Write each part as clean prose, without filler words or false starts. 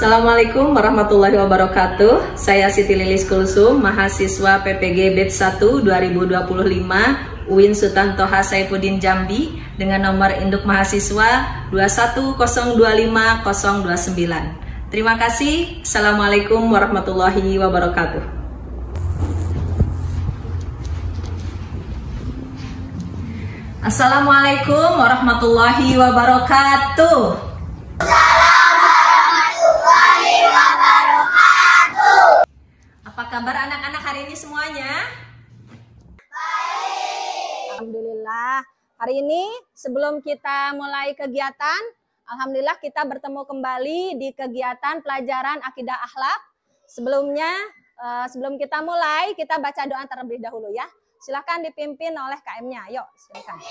Assalamualaikum warahmatullahi wabarakatuh. Saya Siti Lilis Kulsum, mahasiswa PPG Batch 1 2025 UIN Sultan Toha Saifuddin Jambi dengan nomor induk mahasiswa 2125029. Terima kasih. Assalamualaikum warahmatullahi wabarakatuh. Assalamualaikum warahmatullahi wabarakatuh. Apa kabar anak-anak hari ini semuanya? Baik. Alhamdulillah. Hari ini sebelum kita mulai kegiatan, alhamdulillah kita bertemu kembali di kegiatan pelajaran akidah akhlak. Sebelumnya, sebelum kita mulai, kita baca doa terlebih dahulu ya. Silakan dipimpin oleh KM-nya. Yuk, silakan.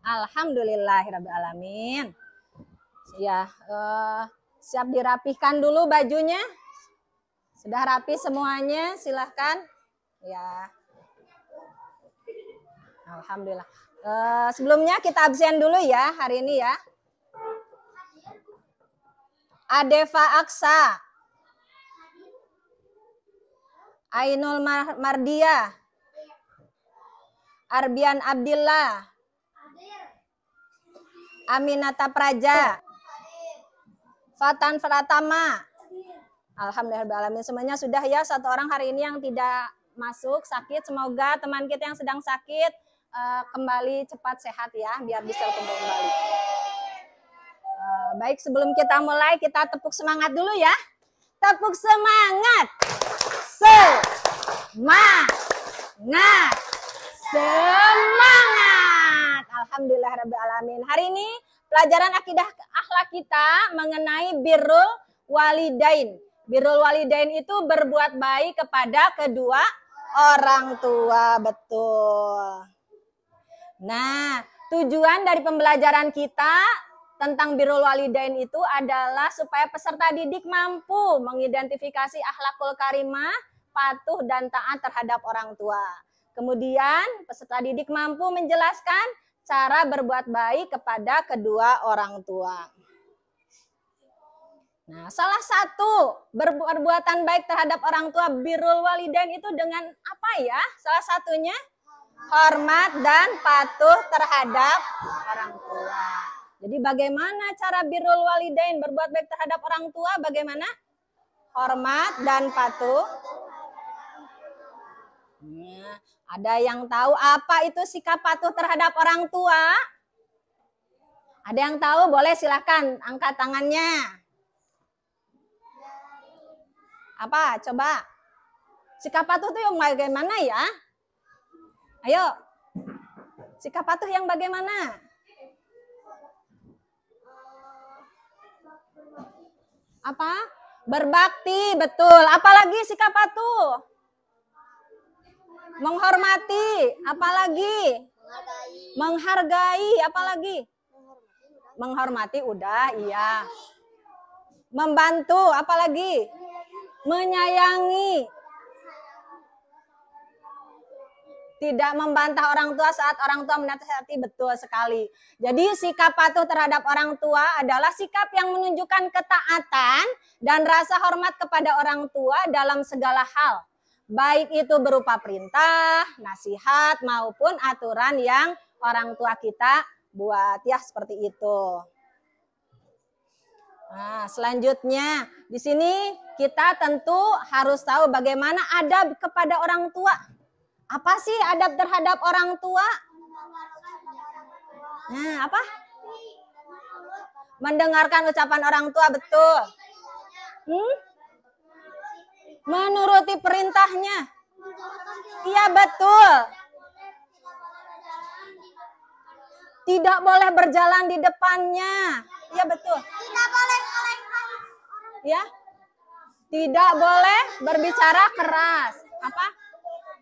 Alhamdulillahirrabbilalamin. Ya, siap dirapihkan dulu bajunya. Sudah rapi semuanya, silahkan. Ya, alhamdulillah. Sebelumnya kita absen dulu ya hari ini ya. Adefa Aksa, Ainul Mardia, Arbian Abdillah, Aminata Praja, Fatan Pratama. Alhamdulillah semuanya sudah ya. Satu orang hari ini yang tidak masuk sakit, semoga teman kita yang sedang sakit kembali cepat sehat ya, biar bisa kembali. Baik, sebelum kita mulai kita tepuk semangat dulu ya. Tepuk semangat. Semangat. Semangat. Alhamdulillahirrabbilalamin. Hari ini pelajaran akidah akhlak kita mengenai birrul walidain. Birrul walidain itu berbuat baik kepada kedua orang tua, betul. Nah, tujuan dari pembelajaran kita tentang birrul walidain itu adalah supaya peserta didik mampu mengidentifikasi akhlakul karimah, patuh dan taat terhadap orang tua. Kemudian peserta didik mampu menjelaskan cara berbuat baik kepada kedua orang tua. Nah, salah satu perbuatan baik terhadap orang tua birrul walidain itu dengan apa ya? Salah satunya hormat dan patuh terhadap orang tua. Jadi bagaimana cara birrul walidain berbuat baik terhadap orang tua? Bagaimana? Hormat dan patuh. Nah, ada yang tahu apa itu sikap patuh terhadap orang tua? Ada yang tahu? Boleh silakan angkat tangannya. Apa? Coba. Sikap patuh itu yang bagaimana ya? Ayo. Sikap patuh yang bagaimana? Apa? Berbakti, betul. Apalagi sikap patuh? Menghormati, apalagi? Menghargai, apalagi? Menghormati udah, iya. Membantu, apalagi? Menyayangi. Tidak membantah orang tua saat orang tua menasihati, betul sekali. Jadi sikap patuh terhadap orang tua adalah sikap yang menunjukkan ketaatan dan rasa hormat kepada orang tua dalam segala hal. Baik itu berupa perintah, nasihat, maupun aturan yang orang tua kita buat. Ya, seperti itu. Nah, selanjutnya di sini kita tentu harus tahu bagaimana adab kepada orang tua. Apa sih adab terhadap orang tua? Nah, apa? Mendengarkan ucapan orang tua, betul. Menuruti perintahnya. Iya betul. Tidak boleh berjalan di depannya. Iya betul. Tidak boleh Ya. Tidak boleh berbicara keras. Apa?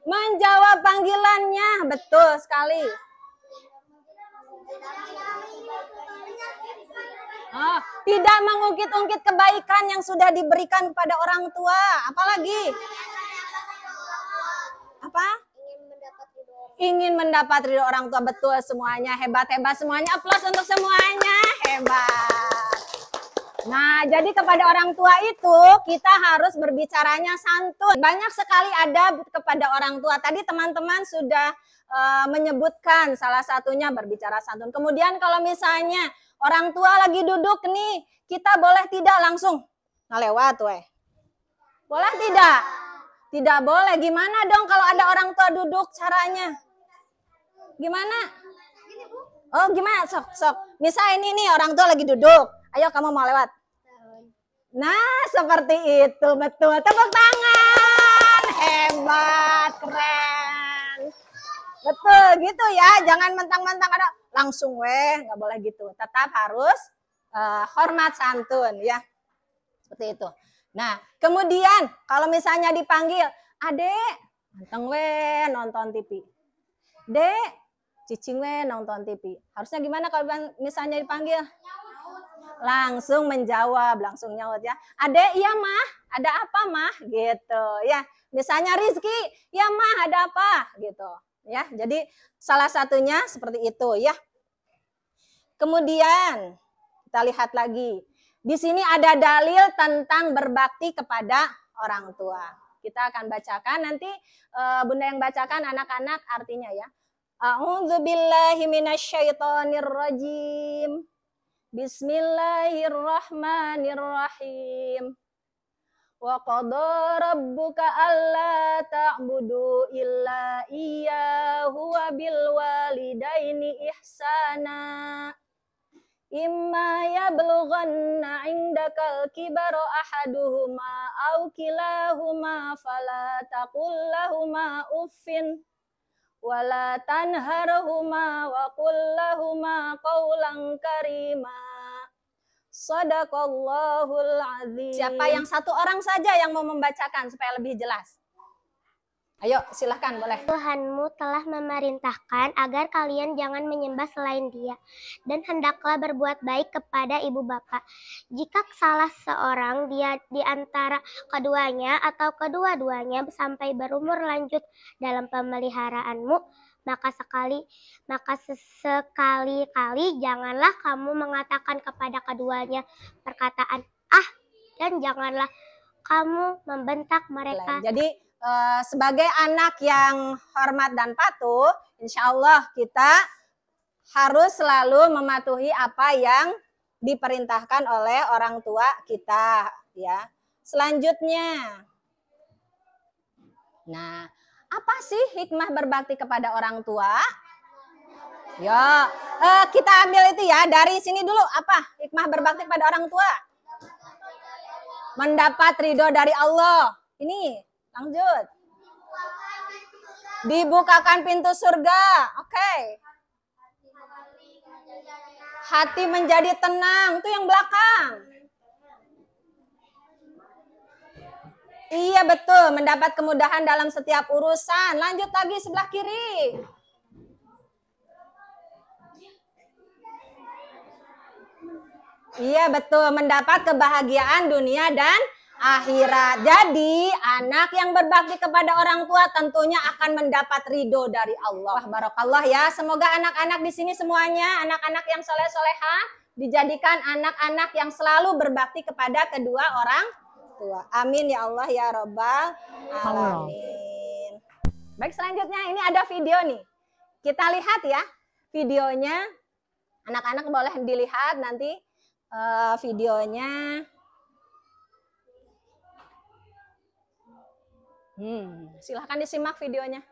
Menjawab panggilannya. Betul sekali. Oh, tidak mengungkit-ungkit kebaikan yang sudah diberikan kepada orang tua. Apalagi? Apa? Ingin mendapat ridho orang tua. Betul semuanya. Hebat-hebat semuanya. Aplaus untuk semuanya. Hebat. Nah, jadi kepada orang tua itu kita harus berbicaranya santun. Banyak sekali adab kepada orang tua. Tadi teman-teman sudah menyebutkan salah satunya berbicara santun. Kemudian kalau misalnya orang tua lagi duduk nih, kita boleh tidak langsung ngelewat weh. Boleh tidak? Tidak boleh. Gimana dong kalau ada orang tua duduk caranya? Gimana? Oh, gimana? Sok. Misal ini nih orang tua lagi duduk. Ayo kamu mau lewat. Nah, seperti itu. Betul. Tepuk tangan. Hebat, keren. Betul gitu ya. Jangan mentang-mentang ada langsung nggak boleh gitu. Tetap harus hormat santun ya. Seperti itu. Nah, kemudian kalau misalnya dipanggil, "Adek, ganteng nonton TV." "Dek, cicing nonton TV." Harusnya gimana kalau misalnya dipanggil? Langsung menjawab, langsung nyaut ya. "Adek, iya mah, ada apa mah?" Gitu ya. Misalnya Rizky, "Ya mah, ada apa?" Gitu ya. Jadi salah satunya seperti itu ya. Kemudian kita lihat lagi. Di sini ada dalil tentang berbakti kepada orang tua. Kita akan bacakan nanti Bunda yang bacakan, anak-anak artinya ya. A'udzubillahi minasyaitonirrajim. Bismillahirrahmanirrahim. Wa qadha rabbuka alla ta'budu illa iyyahu wa bil walidaini ihsana. Imma yablughanna 'indakal kibara ahaduhuma aw kilahuma fala taqul lahumā uffin wala tanharhuma wa qul lahumā qawlan karīmā. Shadaqallahul azim. Siapa yang satu orang saja yang mau membacakan supaya lebih jelas? Ayo, silahkan boleh. Tuhanmu telah memerintahkan agar kalian jangan menyembah selain Dia, dan hendaklah berbuat baik kepada ibu bapak. Jika salah seorang di antara keduanya atau kedua-duanya sampai berumur lanjut dalam pemeliharaanmu, maka sekali-kali janganlah kamu mengatakan kepada keduanya perkataan "ah", dan janganlah kamu membentak mereka. Jadi sebagai anak yang hormat dan patuh, insya Allah kita harus selalu mematuhi apa yang diperintahkan oleh orang tua kita ya. Selanjutnya, nah, apa sih hikmah berbakti kepada orang tua? Ya, kita ambil itu ya dari sini dulu. Apa hikmah berbakti kepada orang tua? Mendapat ridho dari Allah. Ini lanjut. Dibukakan pintu surga. Oke. Hati menjadi tenang. Itu yang belakang. Iya betul. Mendapat kemudahan dalam setiap urusan. Lanjut lagi sebelah kiri. Iya betul. Mendapat kebahagiaan dunia dan akhirat. Jadi anak yang berbakti kepada orang tua tentunya akan mendapat ridho dari Allah. Barakallah ya. Semoga anak-anak di sini semuanya anak-anak yang soleh-solehah dijadikan anak-anak yang selalu berbakti kepada kedua orang tua. Amin ya Allah ya Rabbal alamin. Baik, selanjutnya ini ada video nih. Kita lihat ya videonya. Anak-anak boleh dilihat nanti videonya. Silahkan disimak videonya.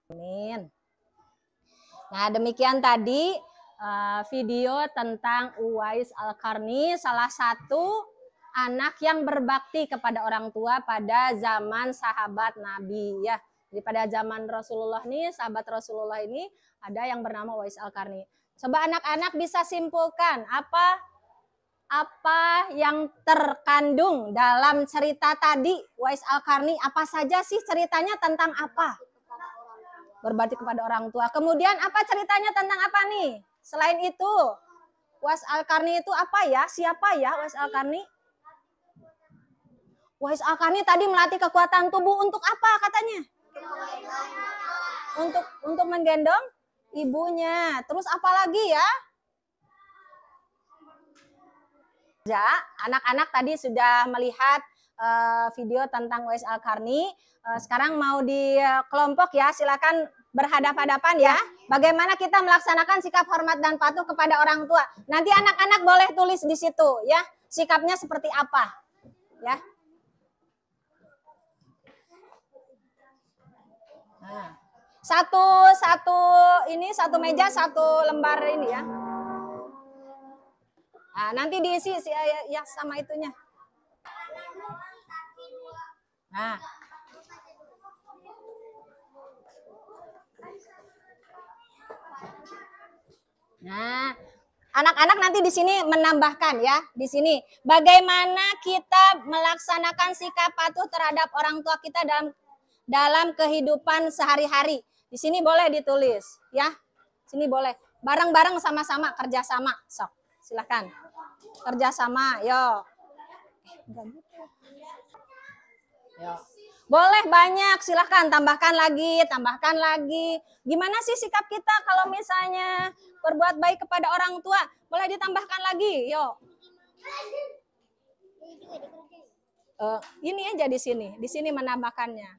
Amin. Nah, demikian tadi video tentang Uwais Al-Qarni, salah satu anak yang berbakti kepada orang tua pada zaman sahabat Nabi ya. Jadi pada zaman Rasulullah nih, sahabat Rasulullah ini ada yang bernama Uwais Al-Qarni. Coba anak-anak bisa simpulkan apa yang terkandung dalam cerita tadi Uwais Al-Qarni, apa saja sih ceritanya, tentang apa? Berbakti kepada orang tua. Kemudian apa ceritanya tentang apa nih? Selain itu, Uwais Al-Qarni itu apa ya? Siapa ya Uwais Al-Qarni? Uwais Al-Qarni tadi melatih kekuatan tubuh untuk apa katanya? Untuk menggendong ibunya. Terus apa lagi ya? Ya, anak-anak tadi sudah melihat video tentang Uwais Al-Qarni. Sekarang mau di kelompok ya, silakan berhadapan-hadapan ya. Bagaimana kita melaksanakan sikap hormat dan patuh kepada orang tua. Nanti anak-anak boleh tulis di situ ya, sikapnya seperti apa. Ya. Nah, satu meja, satu lembar ini ya. Nah, nanti diisi ya sama itunya. Nah, anak-anak nanti di sini menambahkan ya, di sini bagaimana kita melaksanakan sikap patuh terhadap orang tua kita dalam kehidupan sehari-hari. Di sini boleh ditulis ya. Sini boleh. Bareng-bareng sama-sama kerjasama. Sok, silakan. Kerjasama, yo. Yo. Boleh banyak, silahkan tambahkan lagi. Gimana sih sikap kita kalau misalnya berbuat baik kepada orang tua? Boleh ditambahkan lagi, yuk. Ini aja di sini menambahkannya.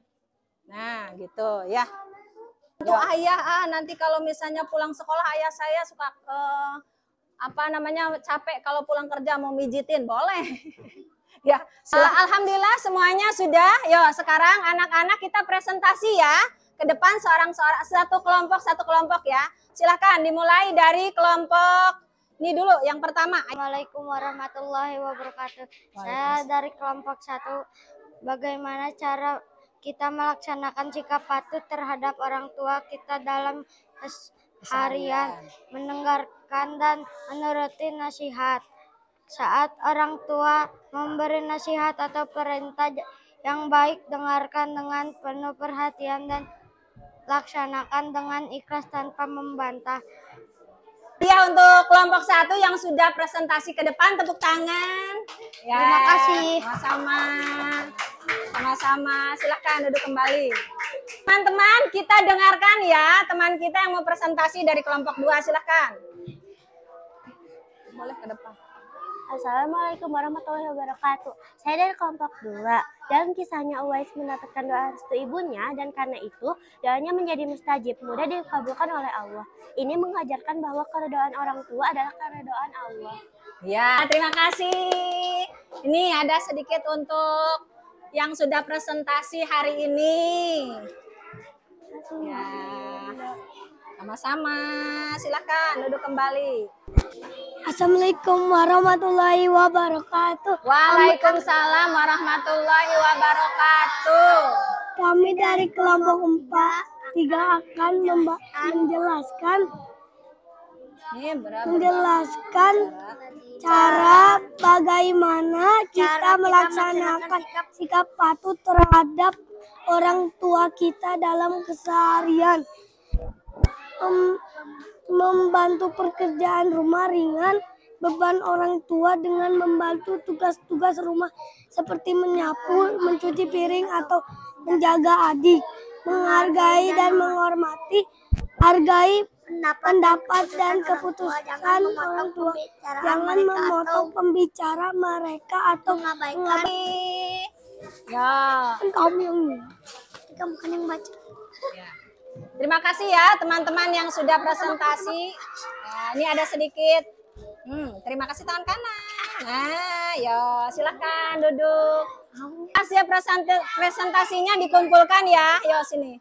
Nah, gitu ya. Itu ayah, nanti kalau misalnya pulang sekolah ayah saya suka capek kalau pulang kerja mau mijitin, boleh. Ya, alhamdulillah semuanya sudah. Yo, sekarang anak-anak kita presentasi ya. Ke depan satu kelompok ya. Silakan dimulai dari kelompok ini dulu yang pertama. Assalamualaikum warahmatullahi wabarakatuh. Saya dari kelompok 1. Bagaimana cara kita melaksanakan sikap patuh terhadap orang tua kita dalam harian? Mendengarkan dan menuruti nasihat. Saat orang tua memberi nasihat atau perintah yang baik, dengarkan dengan penuh perhatian dan laksanakan dengan ikhlas tanpa membantah. Ya, untuk kelompok 1 yang sudah presentasi ke depan, tepuk tangan. Ya, terima kasih. Sama-sama. Silahkan duduk kembali. Teman-teman, kita dengarkan ya teman kita yang mau presentasi dari kelompok 2. Silahkan. Boleh ke depan. Assalamualaikum warahmatullahi wabarakatuh. Saya dari kelompok 2. Dalam kisahnya Uwais mendapatkan doa restu ibunya, dan karena itu doanya menjadi mustajib, mudah dikabulkan oleh Allah. Ini mengajarkan bahwa keridhaan orang tua adalah keridhaan Allah. Ya, terima kasih. Ini ada sedikit untuk yang sudah presentasi hari ini. Ya, sama-sama. Silakan duduk kembali. Assalamualaikum warahmatullahi wabarakatuh. Waalaikumsalam warahmatullahi wabarakatuh. Kami dari kelompok 3 akan menjelaskan cara bagaimana kita melaksanakan sikap patuh terhadap orang tua kita dalam keseharian. Membantu pekerjaan rumah ringan, beban orang tua dengan membantu tugas-tugas rumah seperti menyapu, mencuci piring, atau menjaga adik. Menghargai dan menghormati, hargai pendapat dan keputusan orang tua. Jangan memotong pembicara mereka atau mengabaikan. Ya. Kamu bukan yang baca. Ya. Terima kasih ya teman-teman yang sudah presentasi. Nah, ini ada sedikit. Terima kasih tangan kanan. Nah, yo silahkan duduk. Hasil presentasinya dikumpulkan ya. Yo sini.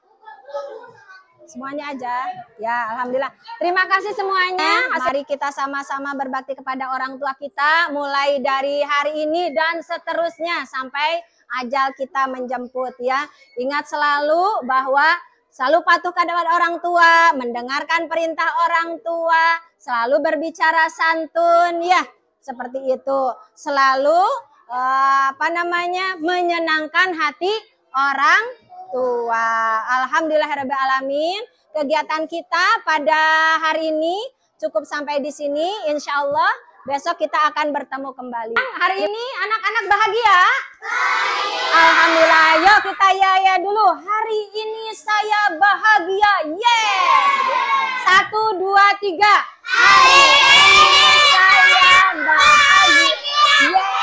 Semuanya aja. Ya, alhamdulillah. Terima kasih semuanya. Mari kita sama-sama berbakti kepada orang tua kita mulai dari hari ini dan seterusnya sampai ajal kita menjemput ya. Ingat selalu bahwa selalu patuh kepada orang tua, mendengarkan perintah orang tua, selalu berbicara santun ya. Seperti itu. Selalu menyenangkan hati orang tua. Alhamdulillahirrabbilalamin. Kegiatan kita pada hari ini cukup sampai di sini. Insya Allah besok kita akan bertemu kembali. Hari ini anak-anak bahagia? Alhamdulillah. Yuk kita ya dulu. Hari ini saya bahagia. Yes. 1, 2, 3. Hari ini saya bahagia. Yes.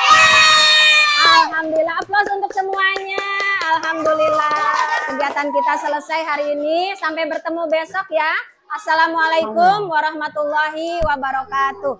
Alhamdulillah. Aplaus untuk semuanya. Alhamdulillah. Kegiatan kita selesai hari ini. Sampai bertemu besok ya. Assalamualaikum warahmatullahi wabarakatuh.